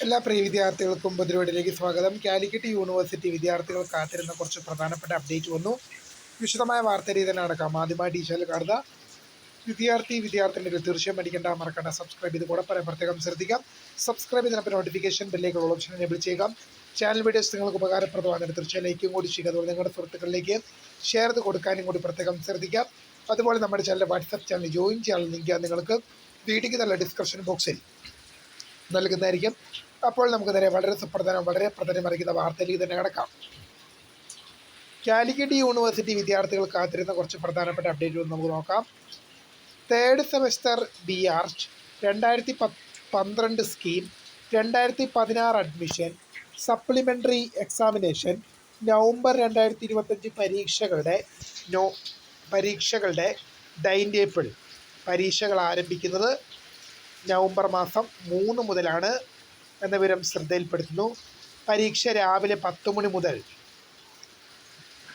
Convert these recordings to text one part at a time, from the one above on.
എല്ലാ പ്രിയ വിദ്യാർത്ഥികൾക്കും പുതിയവീഡിയോയിലേക്ക് സ്വാഗതം. കാലിക്കറ്റ് യൂണിവേഴ്സിറ്റി വിദ്യാർത്ഥികൾ കാത്തിരുന്ന കുറച്ച് പ്രധാനപ്പെട്ട അപ്ഡേറ്റ് വന്നു. വിശദമായ വാർത്ത രീതി തന്നെ നടക്കാം. ആദ്യമായി ടീച്ചറിൽ കാണുക വിദ്യാർത്ഥിനികൾ തീർച്ചയായും പഠിക്കേണ്ട മറക്കേണ്ട സബ്സ്ക്രൈബ് ചെയ്ത് കൂടെ പ്രത്യേകം ശ്രദ്ധിക്കാം. സബ്സ്ക്രൈബ് ചെയ്തപ്പോൾ നോട്ടിഫിക്കേഷൻ ബെല്ലേക്ക് ഓപ്ഷൻ എനേബിൾ ചെയ്യുക. ചാനൽ വീഡിയോസ് നിങ്ങൾക്ക് ഉപകാരപ്രദമാണ്. തീർച്ചയായും ലൈക്കും കൂടി ചെയ്യുക. അതുപോലെ നിങ്ങളുടെ സുഹൃത്തുക്കളിലേക്ക് ഷെയർ ചെയ്ത് കൊടുക്കാനും കൂടി പ്രത്യേകം ശ്രദ്ധിക്കാം. അതുപോലെ നമ്മുടെ ചാനൽ വാട്സപ്പ് ചാനൽ ജോയിൻ ചെയ്യാൻ ലിങ്ക് നിങ്ങൾക്ക് വീഡിയോയ്ക്ക് നല്ല ഡിസ്ക്രിപ്ഷൻ ബോക്സിൽ നൽകുന്നതായിരിക്കും. അപ്പോൾ നമുക്ക് നേരെ വളരെ പ്രധാനമറിയിക്കുന്ന വാർത്തയിലേക്ക് തന്നെ കിടക്കാം. കാലിക്കറ്റ് യൂണിവേഴ്സിറ്റി വിദ്യാർത്ഥികൾ കാത്തിരുന്ന കുറച്ച് പ്രധാനപ്പെട്ട അപ്ഡേറ്റുകൾ നമുക്ക് നോക്കാം. Third semester B arch 2012 scheme 2016 admission supplementary examination November 2025 പരീക്ഷകളുടെ ടൈം ടേബിൾ. പരീക്ഷകൾ ആരംഭിക്കുന്നത് നവംബർ മാസം 3 മുതലാണ് എന്ന വിവരം ശ്രദ്ധയിൽപ്പെടുത്തുന്നു. പരീക്ഷ രാവിലെ 10 മണി മുതൽ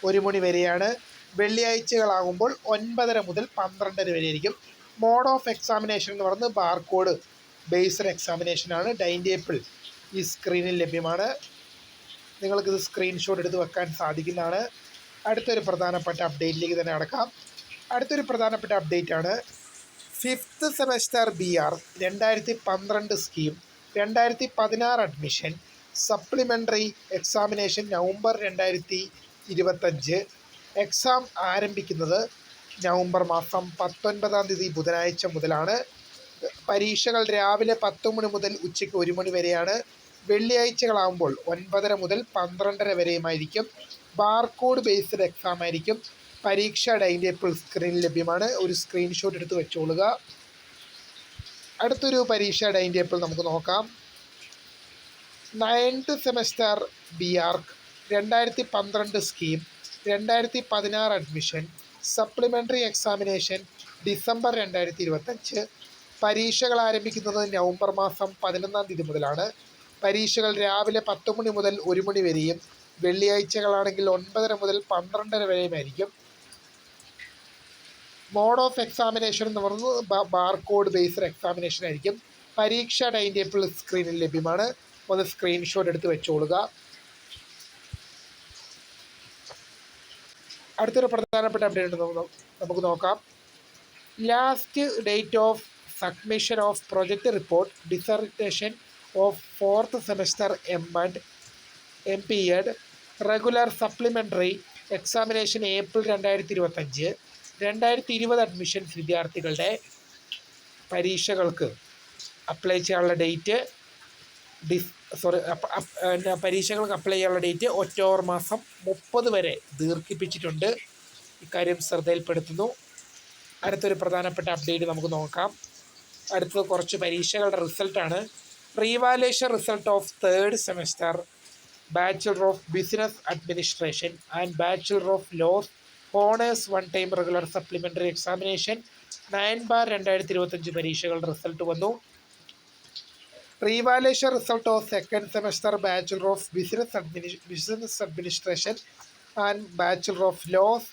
1 മണി വരെയാണ്. വെള്ളിയാഴ്ചകളാകുമ്പോൾ 9:30 മുതൽ 12:30 വരെയായിരിക്കും. മോഡ് ഓഫ് എക്സാമിനേഷൻ എന്ന് പറയുന്നത് ബാർകോഡ് ബേസ്ഡ് എക്സാമിനേഷനാണ്. ടൈം ടേബിൾ ഈ സ്ക്രീനിൽ ലഭ്യമാണ്. നിങ്ങൾക്കിത് സ്ക്രീൻഷോട്ട് എടുത്ത് വെക്കാൻ സാധിക്കുന്നതാണ്. അടുത്തൊരു പ്രധാനപ്പെട്ട അപ്ഡേറ്റിലേക്ക് തന്നെ നടക്കാം. അടുത്തൊരു പ്രധാനപ്പെട്ട അപ്ഡേറ്റാണ്. 5th semester B R 2012 scheme 2016 admission supplementary examination November 2025. Exam ആരംഭിക്കുന്നത് നവംബർ മാസം 19-ാം തീയതി ബുധനാഴ്ച മുതലാണ്. പരീക്ഷകൾ രാവിലെ 10 മണി മുതൽ ഉച്ചയ്ക്ക് 1 മണി വരെയാണ്. വെള്ളിയാഴ്ചകളാകുമ്പോൾ 9:30 മുതൽ 12:30 വരെയുമായിരിക്കും. ബാർകോഡ് ബേസ്ഡ് എക്സാം ആയിരിക്കും. പരീക്ഷ ടൈം ടേബിൾ സ്ക്രീനിൽ ലഭ്യമാണ്. ഒരു സ്ക്രീൻഷോട്ട് എടുത്ത് വെച്ചോളുക. അടുത്തൊരു പരീക്ഷ ടൈം ടേബിൾ നമുക്ക് നോക്കാം. 9th സെമസ്റ്റർ ബി ആർക്ക് 2012 scheme 2016 admission supplementary examination December 2025. പരീക്ഷകൾ ആരംഭിക്കുന്നത് നവംബർ മാസം 11-ാം തീയതി മുതലാണ്. പരീക്ഷകൾ രാവിലെ 10 മണി മുതൽ 1 മണി വരെയും വെള്ളിയാഴ്ചകളാണെങ്കിൽ 9:30 മുതൽ 12:30 വരെയുമായിരിക്കും. മോഡ് ഓഫ് എക്സാമിനേഷൻ എന്ന് പറയുന്നത് ബാർകോഡ് ബേസ്ഡ് എക്സാമിനേഷൻ ആയിരിക്കും. പരീക്ഷ ടൈം ടേബിൾ സ്ക്രീനിൽ ലഭ്യമാണ്. ഒന്ന് സ്ക്രീൻഷോട്ട് എടുത്ത് വെച്ചോളുക. അടുത്തൊരു പ്രധാനപ്പെട്ട അപ്ഡേറ്റ് നമുക്ക് നോക്കാം. Last date of submission of project report dissertation of 4th semester M P Ed regular supplementary examination April 2025. 2020 admissions വിദ്യാർത്ഥികളുടെ പരീക്ഷകൾക്ക് അപ്ലൈ ചെയ്യാനുള്ള ഡേറ്റ് പരീക്ഷകൾക്ക് അപ്ലൈ ചെയ്യാനുള്ള ഡേറ്റ് ഒക്ടോബർ മാസം 30 വരെ ദീർഘിപ്പിച്ചിട്ടുണ്ട്. ഇക്കാര്യം ശ്രദ്ധയിൽപ്പെടുത്തുന്നു. അടുത്തൊരു പ്രധാനപ്പെട്ട അപ്ഡേറ്റ് നമുക്ക് നോക്കാം. അടുത്തത് കുറച്ച് പരീക്ഷകളുടെ റിസൾട്ടാണ്. Revaluation result of 3rd semester bachelor of business administration and bachelor of laws honours 1 time regular supplementary examination 9/2025 പരീക്ഷകളുടെ റിസൾട്ട് വന്നു. Revaluation result of 2nd semester bachelor of business administration and bachelor of laws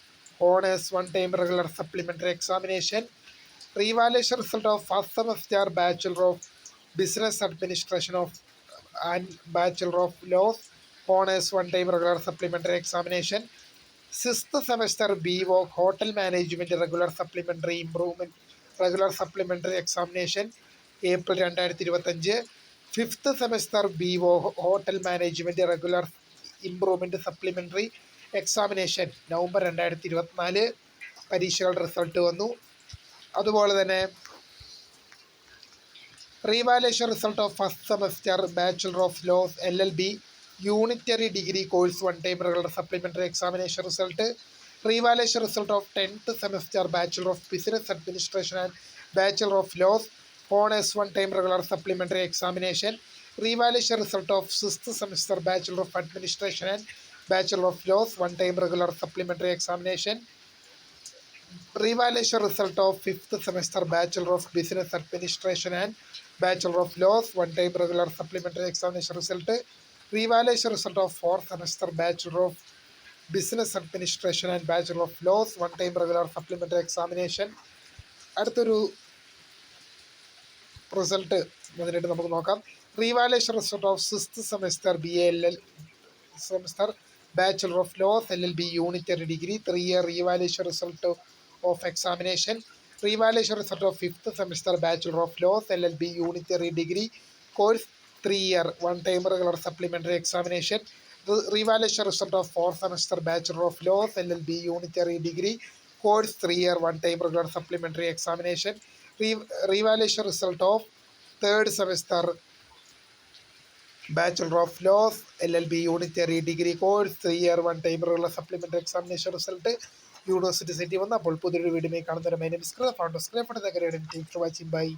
honours 1 time regular supplementary examination. Revaluation result of 1st semester bachelor of business administration and bachelor of laws honours 1 time regular supplementary examination. 6th semester B O hotel management regular supplementary examination April 2025. 5th semester B O hotel management regular improvement supplementary examination November 2024 പരീക്ഷകളുടെ result വന്നു. അതുപോലെ തന്നെ revaluation result of 1st semester bachelor of laws LLB unitary degree course 1 time regular supplementary examination result. Revaluation result of 10th semester bachelor of business administration and bachelor of laws honours 1 time regular supplementary examination. Revaluation result of 6th semester bachelor of administration and bachelor of laws 1 time regular supplementary examination. Revaluation result of 5th semester bachelor of business administration and bachelor of laws 1 time regular supplementary examination result. Revaluation result of 4th semester bachelor of business administration and bachelor of laws 1 time regular supplementary examination. അടുത്തൊരു result വന്നിട്ട് നമുക്ക് നോക്കാം. Revaluation result of 6th semester BALL semester Bachelor of Laws LLB unitary degree 3-year revaluation result of examination. Revaluation result of 5th semester Bachelor of Laws LLB unitary degree course 3-year one-time regular supplementary examination. Revaluation result of 4th semester Bachelor of Laws LLB unitary degree course 3-year one-time regular supplementary examination. Revaluation result of 3rd semester Bachelor of Laws LLB unitary degree course 3-year one-time regular supplementary examination result university city വന്ന് അപ്പോൾ പുതിയൊരു video കാണുന്നവരെ my name is Krita founder screen for the grade. Thanks for watching. By.